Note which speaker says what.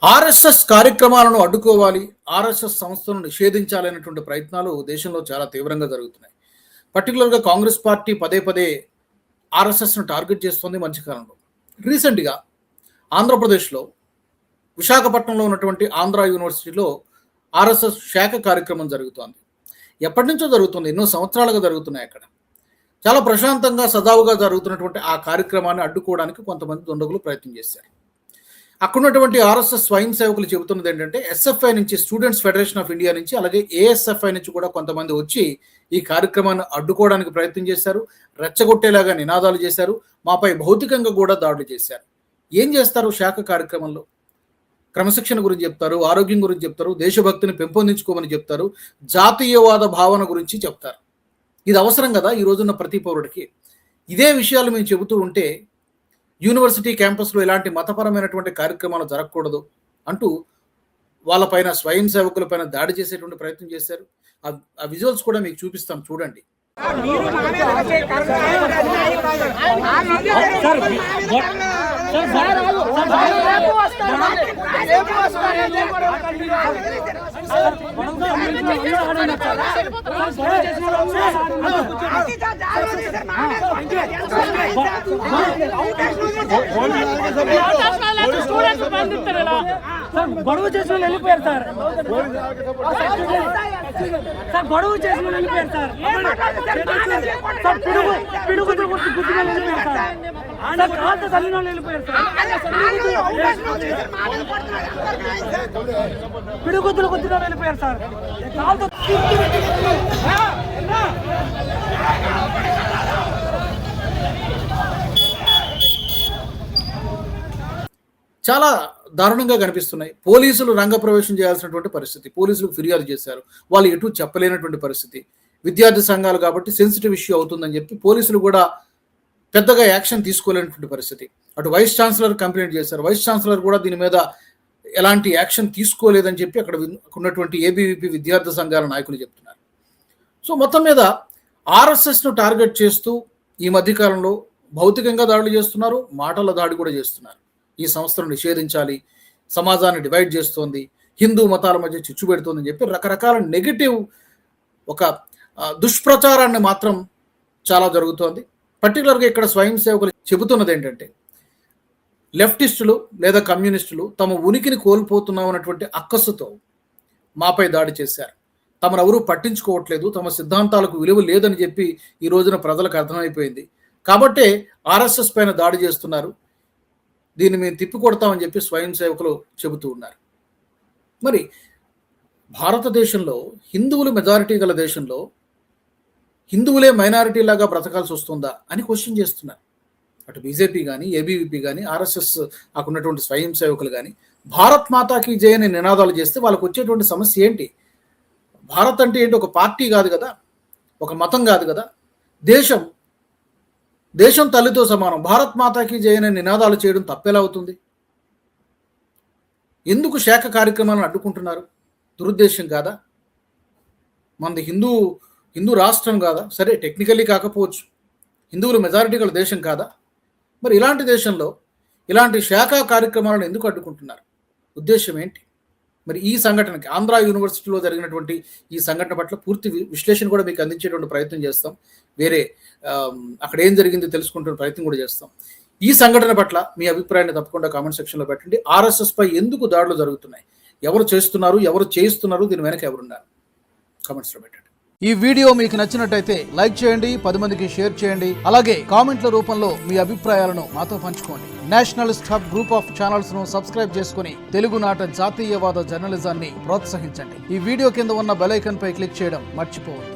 Speaker 1: RSS కార్యక్రమాలను అడ్డుకోవాలి, RSS సంస్థలను నిషేధించాలనేటువంటి ప్రయత్నాలు దేశంలో చాలా తీవ్రంగా జరుగుతున్నాయి. పర్టికులర్గా కాంగ్రెస్ పార్టీ పదే పదే ఆర్ఎస్ఎస్ను టార్గెట్ చేస్తుంది మధ్యకాలంలో. రీసెంట్గా ఆంధ్రప్రదేశ్లో విశాఖపట్నంలో ఉన్నటువంటి ఆంధ్ర యూనివర్సిటీలో ఆర్ఎస్ఎస్ శాఖ కార్యక్రమం జరుగుతోంది. ఎప్పటి నుంచో జరుగుతుంది, ఎన్నో సంవత్సరాలుగా జరుగుతున్నాయి. అక్కడ చాలా ప్రశాంతంగా సజావుగా జరుగుతున్నటువంటి ఆ కార్యక్రమాన్ని అడ్డుకోవడానికి కొంతమంది దుండగులు ప్రయత్నం చేశారు. అక్కడున్నటువంటి ఆర్ఎస్ఎస్ స్వయం సేవకులు చెబుతున్నది ఏంటంటే, ఎస్ఎఫ్ఐ నుంచి, స్టూడెంట్స్ ఫెడరేషన్ ఆఫ్ ఇండియా నుంచి, అలాగే ఏఎస్ఎఫ్ఐ నుంచి కూడా కొంతమంది వచ్చి ఈ కార్యక్రమాన్ని అడ్డుకోవడానికి ప్రయత్నం చేశారు. రెచ్చగొట్టేలాగా నినాదాలు చేశారు, మాపై భౌతికంగా కూడా దాడులు చేశారు. ఏం చేస్తారు శాఖ కార్యక్రమంలో? క్రమశిక్షణ గురించి చెప్తారు, ఆరోగ్యం గురించి చెప్తారు, దేశభక్తిని పెంపొందించుకోమని చెప్తారు, జాతీయవాద భావన గురించి చెప్తారు. ఇది అవసరం కదా ఈ రోజున్న ప్రతి పౌరుడికి? ఇదే విషయాలు మేము చెబుతూ ఉంటే యూనివర్సిటీ క్యాంపస్లో ఇలాంటి మతపరమైనటువంటి కార్యక్రమాలు జరగకూడదు అంటూ వాళ్ళపైన, స్వయం సేవకుల పైన దాడి చేసేటువంటి ప్రయత్నం చేశారు. ఆ విజువల్స్ కూడా మీకు చూపిస్తాం, చూడండి.
Speaker 2: గొడవ చేసిన వెళ్ళిపోయారు సార్. గొడవ చేసిన వెళ్ళిపోయారు సార్. పిడుగుతులు కొట్టి గుర్తుగా వెళ్ళిపోయారు సార్. కాళ్ళతో తల్లిన వెళ్ళిపోయారు సార్. పిడుగుతులు కొద్దిగా వెళ్ళిపోయారు సార్. కాళ్ళతో
Speaker 1: చాలా దారుణంగా కనిపిస్తున్నాయి. పోలీసులు రంగప్రవేశం చేయాల్సినటువంటి పరిస్థితి, పోలీసులకు ఫిర్యాదు చేశారు, వాళ్ళు ఎటు చెప్పలేనటువంటి పరిస్థితి. విద్యార్థి సంఘాలు కాబట్టి సెన్సిటివ్ ఇష్యూ అవుతుందని చెప్పి పోలీసులు కూడా పెద్దగా యాక్షన్ తీసుకోలేనటువంటి పరిస్థితి. అటు వైస్ ఛాన్సలర్ కంప్లైంట్ చేశారు, వైస్ ఛాన్సలర్ కూడా దీని మీద ఎలాంటి యాక్షన్ తీసుకోలేదని చెప్పి అక్కడ ఉన్నటువంటి ఏబీవీపీ విద్యార్థి సంఘాల నాయకులు చెప్తున్నారు. సో మొత్తం మీద ఆర్ఎస్ఎస్ను టార్గెట్ చేస్తూ ఈ మధ్యకాలంలో భౌతికంగా దాడులు చేస్తున్నారు, మాటల దాడి కూడా చేస్తున్నారు. ఈ సంస్థను నిషేధించాలి, సమాజాన్ని డివైడ్ చేస్తోంది, హిందూ మతాల మధ్య చిచ్చు పెడుతోందని చెప్పి రకరకాల నెగిటివ్ ఒక దుష్ప్రచారాన్ని మాత్రం చాలా జరుగుతోంది. పర్టికులర్గా ఇక్కడ స్వయం సేవకులు చెబుతున్నది ఏంటంటే, లెఫ్టిస్టులు లేదా కమ్యూనిస్టులు తమ ఉనికిని కోల్పోతున్నామన్నటువంటి అక్కసుతో మాపై దాడి చేశారు. తమను ఎవరూ పట్టించుకోవట్లేదు, తమ సిద్ధాంతాలకు విలువ లేదని చెప్పి ఈ రోజున ప్రజలకు అర్థమైపోయింది. కాబట్టే ఆర్ఎస్ఎస్ పైన దాడి చేస్తున్నారు, దీన్ని మేము తిప్పికొడతామని చెప్పి స్వయం సేవకులు చెబుతూ ఉన్నారు. మరి భారతదేశంలో హిందువులు మెజారిటీ గల దేశంలో హిందువులే మైనారిటీ లాగా బ్రతకాల్సి వస్తుందా అని క్వశ్చన్ చేస్తున్నారు. అటు బీజేపీ కానీ, ఏబీవీపీ కానీ, ఆర్ఎస్ఎస్ అక్కడున్నటువంటి స్వయం సేవకులు కానీ భారత్ మాతాకి జై అనే నినాదాలు చేస్తే వాళ్ళకు వచ్చేటువంటి సమస్య ఏంటి? భారత్ అంటే ఏంటి? ఒక పార్టీ కాదు కదా, ఒక మతం కాదు కదా, దేశం తల్లితో సమానం. భారత్ మాతాకి జై అనే నినాదాలు చేయడం తప్పెలా అవుతుంది? ఎందుకు శాఖ కార్యక్రమాలను అడ్డుకుంటున్నారు? దురుద్దేశం కాదా? మనది హిందూ రాష్ట్రం కాదా? సరే, టెక్నికల్లీ కాకపోవచ్చు, హిందువులు మెజారిటీ గల దేశం కాదా? మరి ఇలాంటి దేశంలో ఇలాంటి శాఖ కార్యక్రమాలను ఎందుకు అడ్డుకుంటున్నారు? ఉద్దేశం ఏంటి? మరి ఈ సంఘటనకి, ఆంధ్ర యూనివర్సిటీలో జరిగినటువంటి ఈ సంఘటన పట్ల పూర్తి విశ్లేషణ కూడా మీకు అందించేటువంటి ప్రయత్నం చేస్తాం. వేరే అక్కడ ఏం జరిగింది తెలుసుకుంటున్న ప్రయత్నం కూడా చేస్తాం. ఈ సంఘటన పట్ల మీ అభిప్రాయాన్ని తప్పకుండా కామెంట్ సెక్షన్లో పెట్టండి. ఆర్ఎస్ఎస్ పై ఎందుకు దాడులు జరుగుతున్నాయి, ఎవరు చేస్తున్నారు, ఎవరు చేయిస్తున్నారు, దీని వెనక ఎవరున్నారు, కామెంట్స్లో పెట్టండి.
Speaker 3: ఈ వీడియో మీకు నచ్చినట్టయితే లైక్ చేయండి, 10 మందికి షేర్ చేయండి. అలాగే కామెంట్ల రూపంలో మీ అభిప్రాయాలను మాతో పంచుకోండి. Nationalist hub group of channels ను సబ్స్క్రైబ్ చేసుకుని తెలుగునాట జాతీయవాద జర్నలిజాన్ని ప్రోత్సహించండి. ఈ వీడియో కింద ఉన్న బెల్ ఐకాన్ పై క్లిక్ చేయడం మర్చిపోవద్దు.